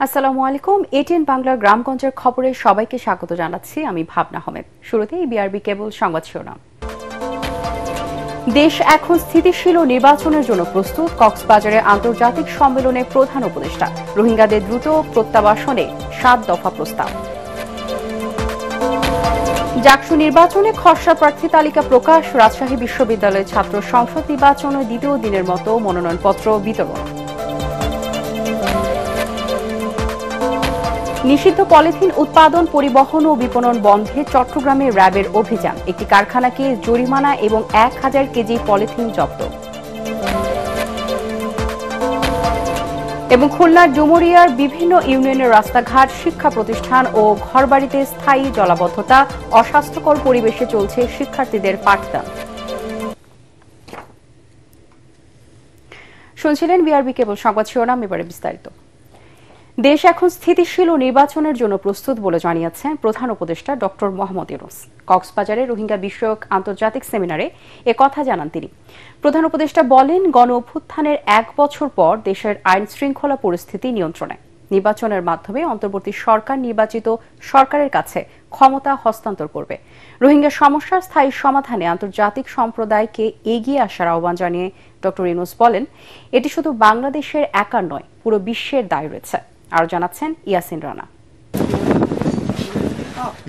আসসালামু আলাইকুম। এটিএন বাংলার গ্রামগঞ্জের খবরে সবাইকে স্বাগত জানাচ্ছি। আমি ভাবনা আহমেদ। শুরুতেই বিআরবি কেবল সংবাদ শিরোনাম। দেশ এখন স্থিতিশীল ও নির্বাচনের জন্য প্রস্তুত, কক্সবাজারে আন্তর্জাতিক সম্মেলনে প্রধান উপদেষ্টা। রোহিঙ্গাদের দ্রুত প্রত্যাবাসনে 7 দফা প্রস্তাব। জাকসু নির্বাচনে খসড়া প্রার্থী তালিকা প্রকাশ। রাজশাহী বিশ্ববিদ্যালয়ের ছাত্র সংসদ নির্বাচনের দ্বিতীয় দিনের মতো মনোনয়নপত্র বিতরণ। নিষিদ্ধ পলিথিন উৎপাদন, পরিবহন ও বিপণন বন্ধে চট্টগ্রামে র্যাবের অভিযান। একটি কারখানাকে জরিমানা এবং 1000 কেজি পলিথিন জব্দ। এবং খুলনার ডুমুরিয়ার বিভিন্ন ইউনিয়নের রাস্তাঘাট, শিক্ষা প্রতিষ্ঠান ও ঘরবাড়িতে স্থায়ী জলাবদ্ধতা, অস্বাস্থ্যকর পরিবেশে চলছে শিক্ষার্থীদের পাঠদান। শুনছিলেন বিআরবি কেবল সংবাদ শিরোনাম, এবারে বিস্তারিত। দেশ এখন স্থিতিশীল ও নির্বাচনের জন্য প্রস্তুত বলে জানিয়েছেন প্রধান উপদেষ্টা ডক্টর মোহাম্মদ ইউনূস। কক্সবাজারে রোহিঙ্গা বিষয়ক আন্তর্জাতিক সেমিনারে একথা জানান তিনি। প্রধান উপদেষ্টা বলেন, গণ অভ্যুত্থানের 1 বছর পর দেশের আইন শৃঙ্খলা পরিস্থিতি নিয়ন্ত্রণে। নির্বাচনের মাধ্যমে অন্তর্বর্তী সরকার নির্বাচিত সরকারের কাছে ক্ষমতা হস্তান্তর করবে। রোহিঙ্গা সমস্যার স্থায়ী সমাধানে আন্তর্জাতিক সম্প্রদায়কে এগিয়ে আসার আহ্বান জানিয়ে ডক্টর ইউনূস বলেন, এটি শুধু বাংলাদেশের একার নয়, পুরো বিশ্বের দায় রয়েছে। আরো জানাচ্ছেন ইয়াসিন রানা।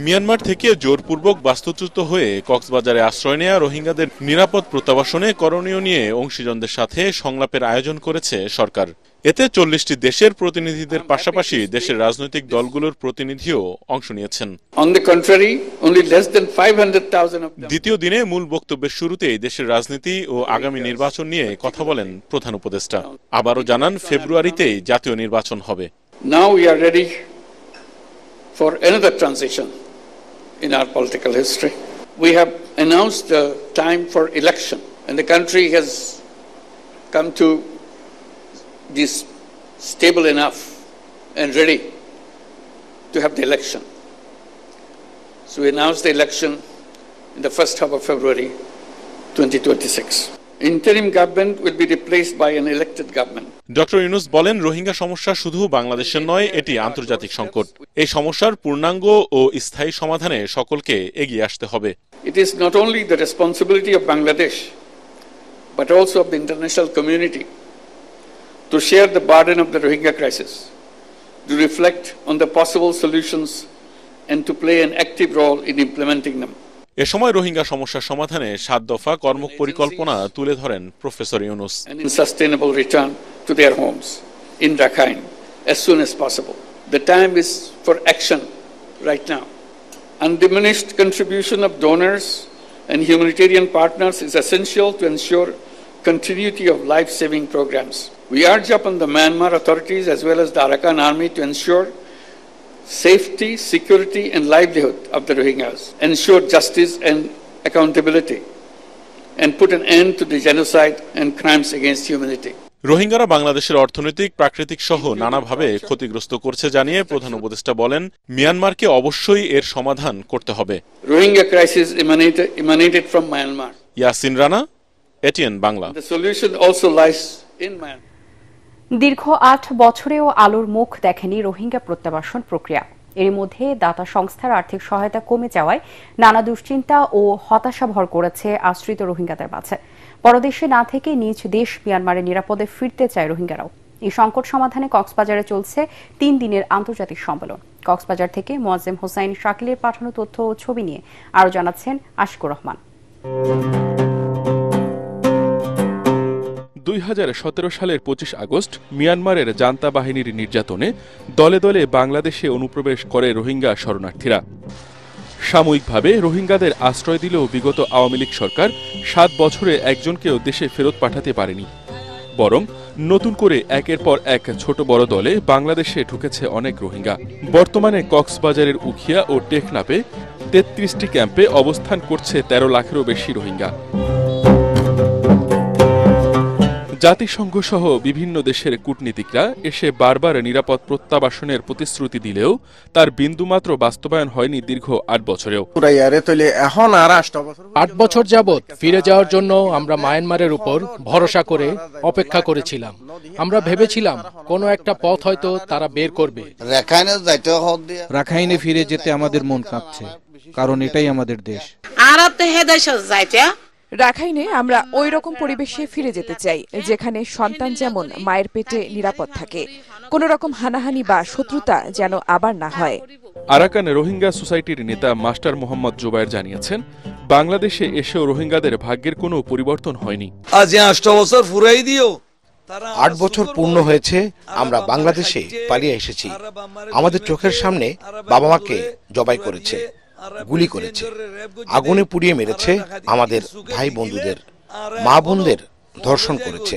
মিয়ানমার থেকে জোরপূর্বক বাস্তুচ্যুত হয়ে কক্সবাজারে আশ্রয় নেয়া রোহিঙ্গাদের নিরাপদ প্রত্যাবাসনে করণীয় নিয়ে অংশীজনদের সাথে সংলাপের আয়োজন করেছে সরকার। এতে 40টি দেশের প্রতিনিধিদের পাশাপাশি দেশের রাজনৈতিক দলগুলোর প্রতিনিধিও অংশ নিয়েছেন। দ্বিতীয় দিনে মূল বক্তব্যের শুরুতেই দেশের রাজনীতি ও আগামী নির্বাচন নিয়ে কথা বলেন প্রধান উপদেষ্টা। আবারও জানান, ফেব্রুয়ারিতেই জাতীয় নির্বাচন হবে। Now we are ready for another transition in our political history. We have announced the time for election, and the country has come to this stable enough and ready to have the election. So we announced the election in the first half of February 2026. Interim government will be replaced by an elected government. Doctor Yunus বলেন, রোহিঙ্গা সমস্যা শুধু বাংলাদেশের নয়, এটি আন্তর্জাতিক সংকট। এই সমস্যার পূর্ণাঙ্গ ও স্থায়ী সমাধানে সকলকে এগিয়ে আসতে হবে। It is not only the responsibility of Bangladesh, but also of the international community to share the burden of the Rohingya crisis, to reflect on the possible solutions and to play an active role in implementing them. এ সময় রোহিঙ্গা সমস্যার সমাধানে 7 দফা কর্মপরিকল্পনা তুলে ধরেন professor Yunus. Sustainable return to their homes in Rakhine as soon as possible. The time is for action right now. Undiminished contribution of donors and humanitarian partners is essential to ensure continuity of life-saving programs. We urge upon the Myanmar authorities as well as the Arakan army to ensure safety, security and livelihood of the Rohingyas, ensure justice and accountability, and put an end to the genocide and crimes against humanity. রোহিঙ্গারা বাংলাদেশের অর্থনৈতিক, প্রাকৃতিক সহ নানাভাবে ক্ষতিগ্রস্ত করছে জানিয়ে প্রধান উপদেষ্টা বলেন, মিয়ানমারকে অবশ্যই এর সমাধান করতে হবে। Rohingya crisis emanated from Myanmar. Yasin Rana, ATN Bangla. The solution also lies in Myanmar. দীর্ঘ 8 বছরেও আলোর মুখ দেখেনি রোহিঙ্গা প্রত্যাবাসন প্রক্রিয়া। এর মধ্যে দাতা সংস্থার আর্থিক সহায়তা কমে যাওয়ায় নানা দুশ্চিন্তা ও হতাশা ভর করেছে আশ্রিত রোহিঙ্গাদের মাঝে। পরদেশে না থেকে নিজ দেশ মিয়ানমারে নিরাপদে ফিরতে চায় রোহিঙ্গারাও। এই সংকট সমাধানে কক্সবাজারে চলছে 3 দিনের আন্তর্জাতিক সম্মেলন। কক্সবাজার থেকে মোয়াজ্জেম হোসাইন শাকিলের পাঠানো তথ্য ও ছবি নিয়ে আরো জানাচ্ছেন আশিকুর রহমান। 2017 সালের 25 আগস্ট মিয়ানমারের জান্তা বাহিনীর নির্যাতনে দলে দলে বাংলাদেশে অনুপ্রবেশ করে রোহিঙ্গা শরণার্থীরা। সাময়িকভাবে রোহিঙ্গাদের আশ্রয় দিলেও বিগত আওয়ামী লীগ সরকার 7 বছরে একজনকেও দেশে ফেরত পাঠাতে পারেনি। বরং নতুন করে একের পর এক ছোট বড় দলে বাংলাদেশে ঢুকেছে অনেক রোহিঙ্গা। বর্তমানে কক্সবাজারের উখিয়া ও টেকনাফে 33টি ক্যাম্পে অবস্থান করছে 13 লাখেরও বেশি রোহিঙ্গা। জাতিসংঘ সহ বিভিন্ন দেশের কূটনীতিকরা এসে বারবার নিরাপদ প্রত্যাবাসনের প্রতিশ্রুতি দিলেও তার বিন্দুমাত্র বাস্তবায়ন হয়নি দীর্ঘ ৮ বছরেও। ৮ বছর যাবৎ ফিরে যাওয়ার জন্য আমরা মায়ানমারের উপর ভরসা করে অপেক্ষা করেছিলাম। আমরা ভেবেছিলাম কোনো একটা পথ হয়তো তারা বের করবে। রাখাইনে ফিরে যেতে আমাদের মন কাঁপছে, কারণ এটাই আমাদের দেশ। রাখাইনে আমরা ওই রকম পরিবেশে ফিরে যেতে চাই, যেখানে সন্তান যেমন মায়ের পেটে নিরাপদ থাকে, কোনো রকম হানাহানি বা শত্রুতা যেন আবার না হয়। আরাকান রোহিঙ্গা সোসাইটির নেতা মাস্টার মোহাম্মদ জোবায়ের জানিয়েছেন, বাংলাদেশে এসেও রোহিঙ্গাদের ভাগ্যের কোনো পরিবর্তন হয়নি। আজ ৮ বছর ফুরাই দিও, ৮ বছর পূর্ণ হয়েছে আমরা বাংলাদেশে পালিয়ে এসেছি। আমাদের চোখের সামনে বাবা মাকে জবাই করেছে, গুলি করেছে, আগুনে পুড়িয়ে মেরেছে, আমাদের ভাই বন্ধুদের, মা বোনদের ধর্ষণ করেছে।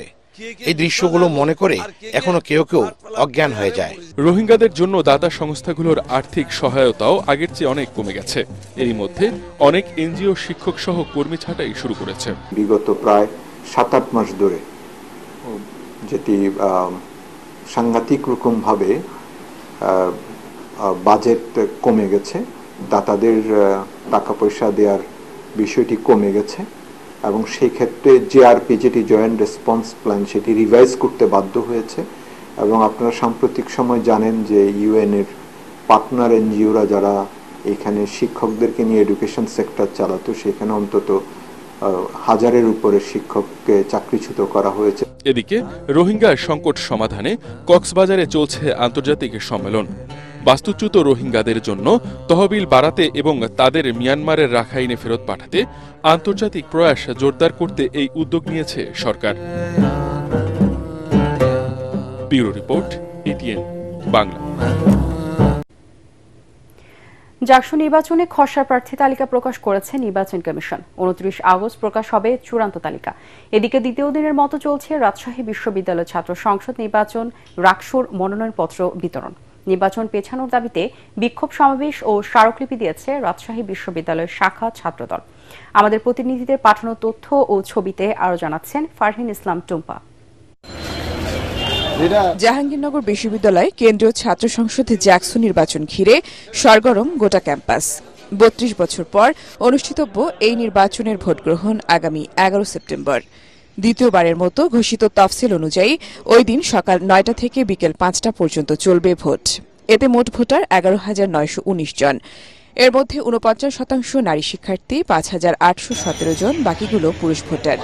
এই দৃশ্যগুলো মনে করে এখনো কেউ কেউ অজ্ঞান হয়ে যায়। রোহিঙ্গাদের জন্য দাতা সংস্থাগুলোর আর্থিক সহায়তাও আগের চেয়ে অনেক কমে গেছে। এরই মধ্যে অনেক এনজিও শিক্ষক সহ কর্মী ছাঁটাই শুরু করেছে। বিগত প্রায় ৭-৮ মাস ধরে যেটি সাংঘাতিক রকম ভাবে বাজেট কমে গেছে, দাতাদের টাকা পয়সা দেওয়ার বিষয়টি কমে গেছে এবং সেই ক্ষেত্রে জেআরপি যেটি জয়েন্ট রেসপন্স প্ল্যান সেটি রিভাইজ করতে বাধ্য হয়েছে। এবং আপনারা সাম্প্রতিক সময় জানেন যে ইউএন এর পার্টনার এনজিওরা যারা এখানে শিক্ষকদেরকে নিয়ে এডুকেশন সেক্টর চালাতো, সেখানে অন্তত 1000-এর উপরে শিক্ষককে চাকরিচ্যুত করা হয়েছে। এদিকে রোহিঙ্গা সংকট সমাধানে কক্সবাজারে চলছে আন্তর্জাতিক সম্মেলন। বাস্তুচ্যুত রোহিঙ্গাদের জন্য তহবিল বাড়াতে এবং তাদের মিয়ানমারের রাখাইনে ফেরত পাঠাতে আন্তর্জাতিক প্রয়াস জোরদার করতে এই উদ্যোগ নিয়েছে সরকার। Bureau report, ATN Bangla. জাকসু নির্বাচনে খসড়া প্রার্থী তালিকা প্রকাশ করেছে নির্বাচন কমিশন। ২৯ আগস্ট প্রকাশ হবে চূড়ান্ত তালিকা। এদিকে দ্বিতীয় দিনের মতো চলছে রাজশাহী বিশ্ববিদ্যালয় ছাত্র সংসদ নির্বাচন, রাকসুর মনোনয়নপত্র বিতরণ। নির্বাচন পেছানোর দাবিতে বিক্ষোভ সমাবেশ ও স্মারকলিপি দিয়েছে রাজশাহী বিশ্ববিদ্যালয়ের শাখা ছাত্রদল। আমাদের প্রতিনিধিদের পাঠানো তথ্য ও ছবিতে আরও জানাচ্ছেন ফারহিন ইসলাম টুম্পা। জাহাঙ্গীরনগর বিশ্ববিদ্যালয় কেন্দ্রীয় ছাত্র সংসদে জাকসু নির্বাচন ঘিরে সরগরম গোটা ক্যাম্পাস। ৩২ বছর পর অনুষ্ঠিতব্য এই নির্বাচনের ভোট গ্রহণ আগামী ১১ সেপ্টেম্বর। দ্বিতীয়বারের মতো ঘোষিত তফসিল অনুযায়ী ওই দিন সকাল ৯টা থেকে বিকেল ৫টা পর্যন্ত চলবে ভোট। এতে মোট ভোটার ১১,৯১৯ জন। এর মধ্যে ৪৯% নারী শিক্ষার্থী, ৫,৮১৭ জন, বাকিগুলো পুরুষ ভোটার।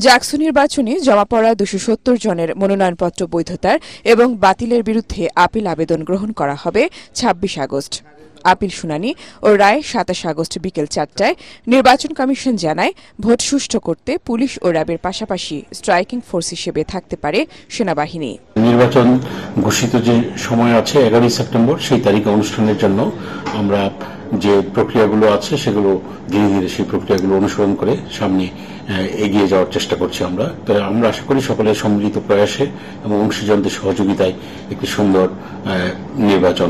জাকসু নির্বাচনে জমা পড়া ২৭০ জনের মনোনয়নপত্র বৈধতার এবং বাতিলের বিরুদ্ধে আপিল আবেদন গ্রহণ করা হবে ২৬ আগস্ট। আপিল শুনানি ও রায় ২৭ আগস্ট বিকেল ৪টায়। নির্বাচন কমিশন জানায়, ভোট সুষ্ঠু করতে পুলিশ ও র্যাবের পাশাপাশি স্ট্রাইকিং ফোর্স হিসেবে থাকতে পারে সেনাবাহিনী। নির্বাচন ঘোষিত যে সময় আছে ১১ সেপ্টেম্বর, সেই তারিখে অনুষ্ঠানের জন্য আমরা যে প্রক্রিয়াগুলো আছে সেগুলো ধীরে ধীরে সেই প্রক্রিয়াগুলো অনুসরণ করে সামনে এগিয়ে যাওয়ার চেষ্টা করছি আমরা। তো আমরা আশা করি সকলের সম্মিলিত প্রয়াসে এবং অংশীজনদের সহযোগিতায় একটি সুন্দর নির্বাচন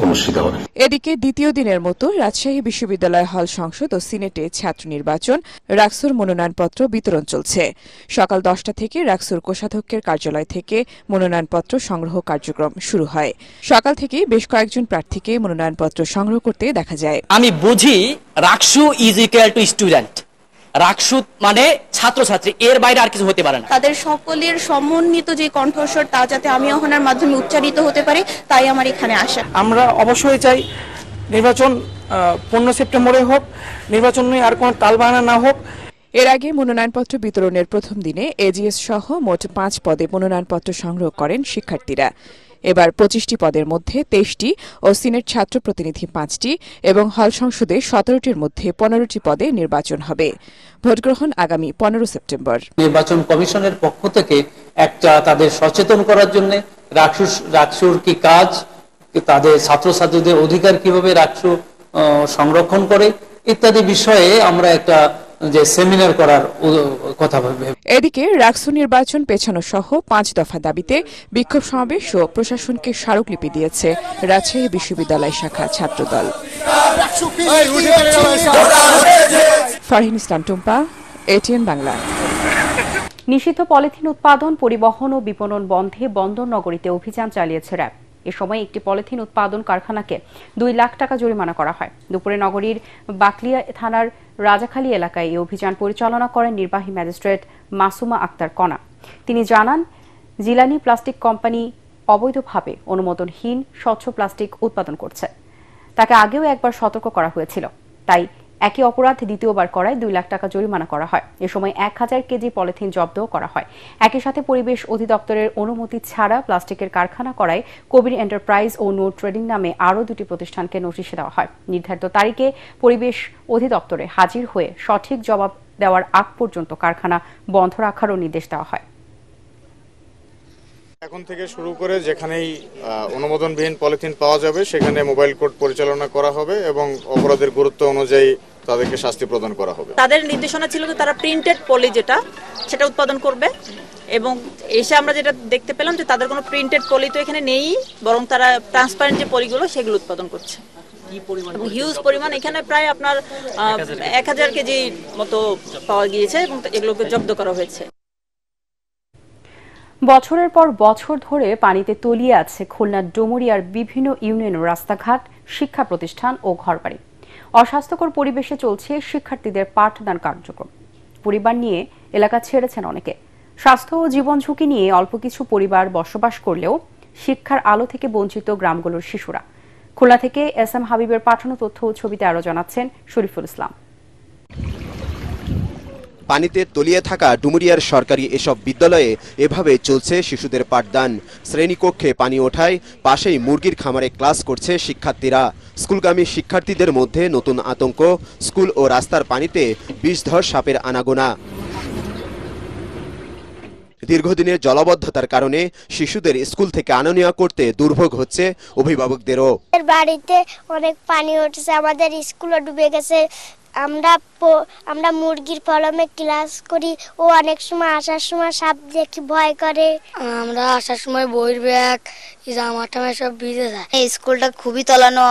অনুষ্ঠিত হবে। এদিকে দ্বিতীয় দিনের মতো রাজশাহী বিশ্ববিদ্যালয় হল সংসদ ও সিনেটে ছাত্র নির্বাচন, রাকসুর মনোনয়নপত্র বিতরণ চলছে। সকাল 10টা থেকে রাকসুর কোষাধ্যক্ষের কার্যালয় থেকে মনোনয়নপত্র সংগ্রহ কার্যক্রম শুরু হয়। সকাল থেকে বেশ কয়েকজন প্রার্থীকে মনোনয়নপত্র সংগ্রহ করতে দেখা যায়। আমি বুঝি RUCSU is equal to student, RUCSU মানে ছাত্রছাত্রী, এর বাইরে আর কিছু হতে পারে না। তাদের সকলের সমন্বিত যে কণ্ঠস্বর তা যাতে আমি ওখানের মাধ্যমে উচ্চারিত হতে পারে, তাই আমার এখানে আসা। আমরা অবশ্যই চাই নির্বাচন 15 সেপ্টেম্বরে হোক, নির্বাচন নিয়ে আর কোনো তালবাহানা না হোক। এর আগে মনোনয়নপত্র বিতরণের প্রথম দিনে এজিএস সহ মোট 5 পদে মনোনয়নপত্র সংগ্রহ করেন শিক্ষার্থীরা। এবার 25টি পদের মধ্যে 23টি ও সিনেট ছাত্র প্রতিনিধি 5টি এবং হল সংসদে 17টির মধ্যে 15টি পদে নির্বাচন হবে। ভোটগ্রহণ আগামী 15 সেপ্টেম্বর। নির্বাচন কমিশনের পক্ষ থেকে একটা তাদের সচেতন করার জন্য রাকসুর কি কাজ, তাদের ছাত্রছাত্রীদের অধিকার কিভাবে রাকসু সংরক্ষণ করে ইত্যাদি বিষয়ে আমরা একটা যে সেমিনার করার কথা ভাবে। এদিকে রাকসু নির্বাচন পেছানো সহ 5 দফা দাবিতে বিক্ষোভ সমাবেশ ও প্রশাসনকে স্মারকলিপি দিয়েছে রাজশাহী বিশ্ববিদ্যালয় শাখা ছাত্রদল। ফারহিন ইসলাম টুম্পা, এটিএন বাংলা। নিষিদ্ধ পলিথিন উৎপাদন, পরিবহন ও বিপণন বন্ধে বন্দর নগরীতে অভিযান চালিয়েছে র্যাব। এ সময় একটি পলিথিন উৎপাদন কারখানাকে 2 লাখ টাকা জরিমানা করা হয়। দুপুরে নগরীর বাকলিয়া থানার রাজাখালী এলাকায় এই অভিযান পরিচালনা করেন নির্বাহী ম্যাজিস্ট্রেট মাসুমা আক্তার কণা। তিনি জানান, জিলানি প্লাস্টিক কোম্পানি অবৈধভাবে অনুমোদনহীন স্বচ্ছ প্লাস্টিক উৎপাদন করছে। তাকে আগেও একবার সতর্ক করা হয়েছিল, তাই একই অপরাধ দ্বিতীয়বার করায় 2 লাখ টাকা জরিমানা করা হয়। এ সময় 1000 কেজি পলিথিন জব্দও করা হয়। একই সাথে পরিবেশ অধিদপ্তরের অনুমতি ছাড়া প্লাস্টিকের কারখানা করায় কবির এন্টারপ্রাইজ ও নো ট্রেডিং নামে আরও 2টি প্রতিষ্ঠানকে নোটিশ দেওয়া হয়। নির্ধারিত তারিখে পরিবেশ অধিদপ্তরে হাজির হয়ে সঠিক জবাব দেওয়ার আগ পর্যন্ত কারখানা বন্ধ রাখারও নির্দেশ দেওয়া হয়। এখন থেকে শুরু করে যেখানেই অনুমোদনবিহীন পলিথিন পাওয়া যাবে সেখানে মোবাইল কোর্ট পরিচালনা করা হবে এবং অপরাধের গুরুত্ব অনুযায়ী তাদেরকে শাস্তি প্রদান করা হবে। তাদের নির্দেশনা ছিল যে তারা প্রিন্টেড পলি সেটা উৎপাদন করবে, এবং এসে আমরা যেটা দেখতে পেলাম যে তাদের কোনো প্রিন্টেড পলি তো এখানে নেই, বরং তারা ট্রান্সপারেন্ট যে পলিগুলো সেগুলো উৎপাদন করছে। হিউজ পরিমাণ, এখানে প্রায় আপনার 1000 কেজি মতো পাওয়া গিয়েছে এবং এগুলোকে জব্দ করা হয়েছে। বছরের পর বছর ধরে পানিতে তলিয়ে আছে খুলনার ডুমুরিয়ার বিভিন্ন ইউনিয়নের রাস্তাঘাট, শিক্ষা প্রতিষ্ঠান ও ঘরবাড়ি। অস্বাস্থ্যকর পরিবেশে চলছে শিক্ষার্থীদের পাঠদান কার্যক্রম। পরিবার নিয়ে এলাকা ছেড়েছেন অনেকে। স্বাস্থ্য ও জীবন ঝুঁকি নিয়ে অল্প কিছু পরিবার বসবাস করলেও শিক্ষার আলো থেকে বঞ্চিত গ্রামগুলোর শিশুরা। খুলনা থেকে এস এম হাবিবের পাঠানো তথ্য ও ছবিতে আরো জানাচ্ছেন শরীফুল ইসলাম। পানিতে তলিয়ে থাকা ডুমুরিয়ার সরকারি এসব বিদ্যালয়ে এভাবে চলছে শিশুদের পাঠদান। শ্রেণীকক্ষে পানি ওঠায় পাশেই মুরগির খামারে ক্লাস করছে শিক্ষার্থীরা। স্কুলগামী শিক্ষার্থীদের মধ্যে নতুন আতঙ্ক, স্কুল ও রাস্তার পানিতে বিষধর সাপের আনাগোনা। দীর্ঘদিনের জলাবদ্ধতার কারণে শিশুদের স্কুল থেকে আনা নেওয়া করতে দুর্ভোগ হচ্ছে অভিভাবকদেরও। বাড়িতে অনেক পানি উঠেছে, আমাদের স্কুলও ডুবে গেছে। আমরা মুরগির ফার্মে ক্লাস করি, ও অনেক সময় আসার সময় সাপ দেখি ভয় করে। আমরা আসার সময় বইয়ের ব্যাগ, জামাটা সব ভিজে যায়। এই স্কুলটা খুবই তলানো,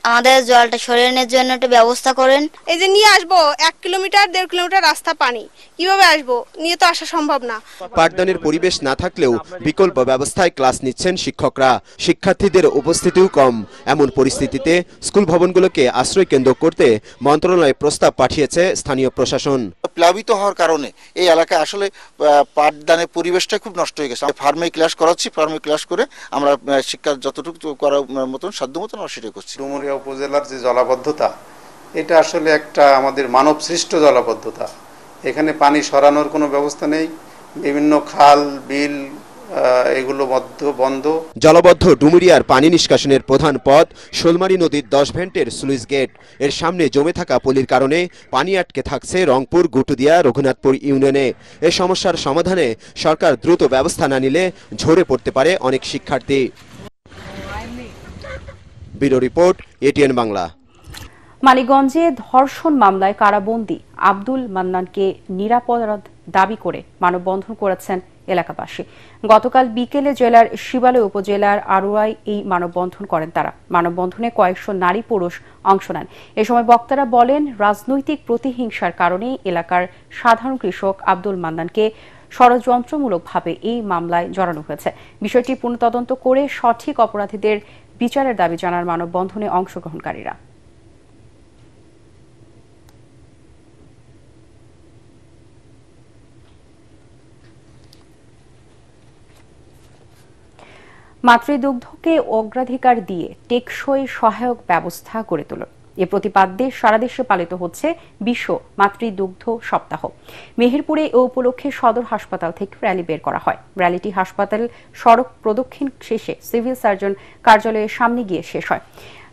আমাদের জলটা সরানোর জন্য একটা ব্যবস্থা করেন। এই যে নিয়ে আসবো 1 কিলোমিটার 1.5 কিলোমিটার রাস্তা পানি, কিভাবে আসবো? নিয়ে তো আসা সম্ভব না। পাঠদানের পরিবেশ না থাকলেও বিকল্প ব্যবস্থায় ক্লাস নিচ্ছেন শিক্ষকরা। শিক্ষার্থীদের উপস্থিতিও কম। এমন পরিস্থিতিতে স্কুল ভবনগুলোকে আশ্রয় কেন্দ্র করতে মন্ত্রণালয় প্রস্তাব পাঠিয়েছে স্থানীয় প্রশাসন। প্লাবিত হওয়ার কারণে এই এলাকায় আসলে পাঠদানের পরিবেশটা খুব নষ্ট হয়ে গেছে। ফার্মে ক্লাস করাচ্ছি, ফার্মে ক্লাস করে আমরা শিক্ষা যতটুকু করার মতন সাধ্য মতন আমরা সেটা করছি। ডুমুরিয়া উপজেলার যে জলাবদ্ধতা, এটা আসলে একটা আমাদের মানব সৃষ্ট জলাবদ্ধতা। এখানে পানি সরানোর কোনো ব্যবস্থা নেই। বিভিন্ন খাল, বিল এগুলো বন্ধ। জলবদ্ধ ডুমুরিয়ার পানি নিষ্কাশনের প্রধান পথ শোলমারী নদীর 10 ভেন্টের স্লুইস গেট। এর সামনে জমে থাকা পলির কারণে পানি আটকে থাকছে রংপুর, গুটুদিয়া, রঘুনাথপুর ইউনিয়নে। এ সমস্যার সমাধানে সরকার দ্রুত ব্যবস্থা না নিলে ঝরে পড়তে পারে অনেক শিক্ষার্থী। Bureau report, ATN Bangla. মানিকগঞ্জে ধর্ষণ মামলায় কারাবন্দী আব্দুল মান্নানকে নিরাপরাধ দাবি করে মানববন্ধন করেছেন এলাকাবাসী। গতকাল বিকেলে জেলার শিবালয় উপজেলার আড়ুয়ায় এই মানববন্ধন করেন তারা। মানববন্ধনে কয়েকশো নারী পুরুষ অংশ নেন। এ সময় বক্তারা বলেন, রাজনৈতিক প্রতিহিংসার কারণে এলাকার সাধারণ কৃষক আব্দুল মান্নানকে ষড়যন্ত্রমূলকভাবে এই মামলায় জড়ানো হয়েছে। বিষয়টি পুনঃতদন্ত করে সঠিক অপরাধীদের বিচারের দাবি জানান মানববন্ধনে অংশগ্রহণকারীরা। মাতৃদুগ্ধকে অগ্রাধিকার দিয়ে টেকসই সহায়ক ব্যবস্থা গড়ে তোলা, এ প্রতিপাদ্যে সারা দেশে পালিত হচ্ছে বিশ্ব মাতৃদুগ্ধ সপ্তাহ। মেহেরপুরে এ উপলক্ষে সদর হাসপাতাল থেকে র্যালি বের করা হয়। র্যালিটি হাসপাতাল সড়ক প্রদক্ষিণ শেষে সিভিল সার্জন কার্যালয়ের সামনে গিয়ে শেষ হয়।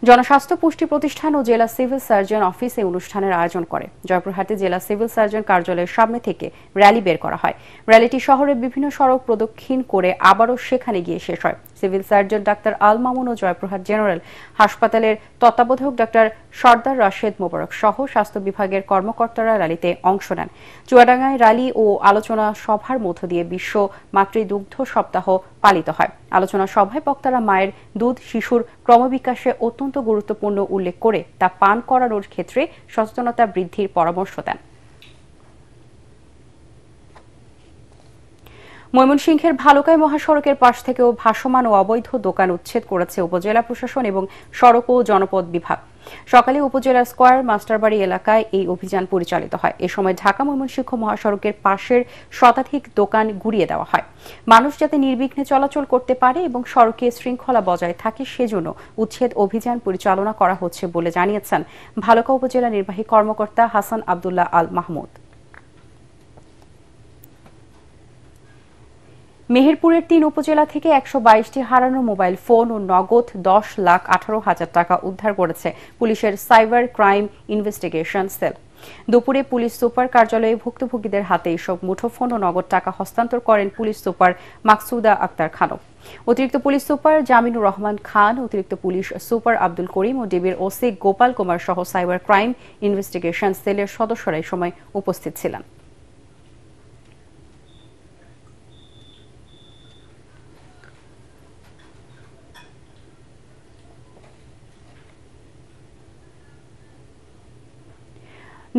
জনস্বাস্থ্য পুষ্টি প্রতিষ্ঠান ও জেলা সিভিল সার্জন অফিসে অনুষ্ঠানের আয়োজন করে। জয়পুরহাটে জেলা সিভিল সার্জন কার্যালয়ের সামনে থেকে র্যালি বের করা হয়। র্যালিটি শহরের বিভিন্ন সড়ক প্রদক্ষিণ করে আবারও সেখানে গিয়ে শেষ হয়। Civil surgeon doctor Al Mamun ও জয়পুরহাট জেনারেল হাসপাতালের তত্ত্বাবধায়ক ডাক্তার সর্দার রাশেদ মোবারক সহ স্বাস্থ্য বিভাগের কর্মকর্তারা র্যালিতে অংশ নেন। চুয়াডাঙ্গায় র্যালি ও আলোচনা সভার মধ্য দিয়ে বিশ্ব মাতৃদুগ্ধ সপ্তাহ পালিত হয়। আলোচনা সভায় বক্তারা মায়ের দুধ শিশুর ক্রমবিকাশে অত্যন্ত গুরুত্বপূর্ণ উল্লেখ করে তা পান করানোর ক্ষেত্রে সচেতনতা বৃদ্ধির পরামর্শ দেন। ময়মনসিংহের ভালুকায় মহাসড়কের পাশ থেকেও ভাসমান ও অবৈধ দোকান উচ্ছেদ করেছে উপজেলা প্রশাসন এবং সড়ক ও জনপদ বিভাগ। সকালে উপজেলার স্কয়ার মাস্টারবাড়ি এলাকায় এই অভিযান পরিচালিত হয়। এ সময় ঢাকা ময়মনসিংহ মহাসড়কের পাশের শতাধিক দোকান গুড়িয়ে দেওয়া হয়। মানুষ যাতে নির্বিঘ্নে চলাচল করতে পারে এবং সড়কে শৃঙ্খলা বজায় থাকে সেজন্য উচ্ছেদ অভিযান পরিচালনা করা হচ্ছে বলে জানিয়েছেন ভালুকা উপজেলা নির্বাহী কর্মকর্তা হাসান আব্দুল্লাহ আল মাহমুদ। মেহেরপুরের 3 উপজেলা থেকে 122টি হারানো মোবাইল ফোন ও নগদ 10,18,000 টাকা উদ্ধার করেছে পুলিশের সাইবার ক্রাইম ইনভেস্টিগেশন সেল। দুপুরে পুলিশ সুপার কার্যালয়ে ভুক্তভোগীদের হাতে এসব মুঠোফোন ও নগদ টাকা হস্তান্তর করেন পুলিশ সুপার মাকসুদা আক্তার খানম। অতিরিক্ত পুলিশ সুপার জামিনুর রহমান খান, অতিরিক্ত পুলিশ সুপার আব্দুল করিম ও ডিবির ওসি গোপাল কুমার সহ সাইবার ক্রাইম ইনভেস্টিগেশন সেলের সদস্যরা এই সময় উপস্থিত ছিলেন।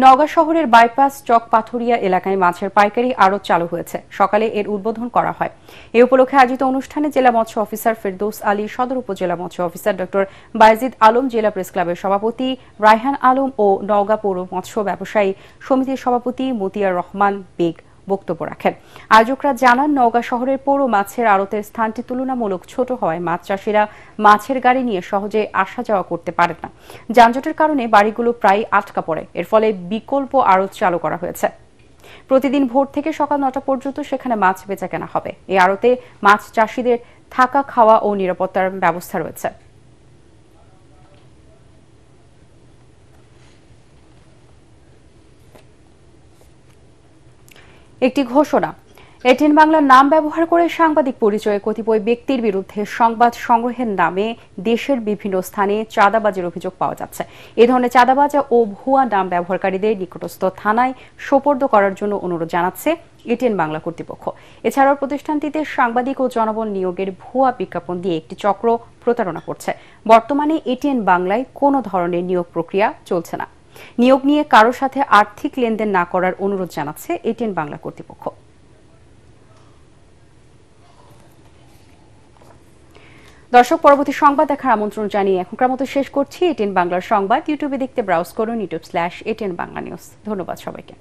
নওগাঁ শহরের বাইপাস চক পাথুরিয়া এলাকায় মাছের পাইকারি আড়ত চালু হয়েছে। সকালে এর উদ্বোধন করা হয়। এ উপলক্ষে আয়োজিত অনুষ্ঠানে জেলা মৎস্য অফিসার ফেরদৌস আলী, সদর উপজেলা মৎস্য অফিসার ডক্টর বাইজিদ আলম, জেলা প্রেস ক্লাবের সভাপতি রায়হান আলম ও নওগাঁ পৌর মৎস্য ব্যবসায়ী সমিতির সভাপতি মতিয়ার রহমান বেগ বক্তব্য রাখেন। আয়োজকরা জানান, নওগাঁ শহরের পৌর মাছের আড়তের স্থানটি তুলনামূলক ছোট হওয়ায় মাছ চাষিরা মাছের গাড়ি নিয়ে সহজে আসা যাওয়া করতে পারেন না। যানজটের কারণে বাড়িগুলো প্রায় আটকা পড়ে। এর ফলে বিকল্প আড়ত চালু করা হয়েছে। প্রতিদিন ভোর থেকে সকাল 9টা পর্যন্ত সেখানে মাছ বেচা কেনা হবে। এই আড়তে মাছ চাষিদের থাকা, খাওয়া ও নিরাপত্তার ব্যবস্থা রয়েছে। একটি ঘোষণা। এটিএন বাংলার নাম ব্যবহার করে সাংবাদিক পরিচয়ে কতিপয় ব্যক্তির বিরুদ্ধে সংবাদ সংগ্রহের নামে দেশের বিভিন্ন স্থানে চাঁদাবাজির অভিযোগ পাওয়া যাচ্ছে। এ ধরনের চাঁদাবাজ ও ভুয়া নাম ব্যবহারকারীদের নিকটস্থ থানায় সোপর্দ করার জন্য অনুরোধ জানাচ্ছে এটিএন বাংলা কর্তৃপক্ষ। এছাড়াও প্রতিষ্ঠানটিতে সাংবাদিক ও জনবল নিয়োগের ভুয়া বিজ্ঞাপন দিয়ে একটি চক্র প্রতারণা করছে। বর্তমানে এটিএন বাংলায় কোনো ধরনের নিয়োগ প্রক্রিয়া চলছে না। নিয়োগ নিয়ে কারো সাথে আর্থিক লেনদেন না করার অনুরোধ জানাচ্ছে এটিএন বাংলা কর্তৃপক্ষ। দর্শক, পরবর্তী সংবাদ দেখার আমন্ত্রণ জানিয়ে এখনকার মতো শেষ করছি। এটিএন বাংলার সংবাদ ইউটিউবে দেখতে ব্রাউজ করুন youtube/ATN Bangla News। ধন্যবাদ সবাইকে।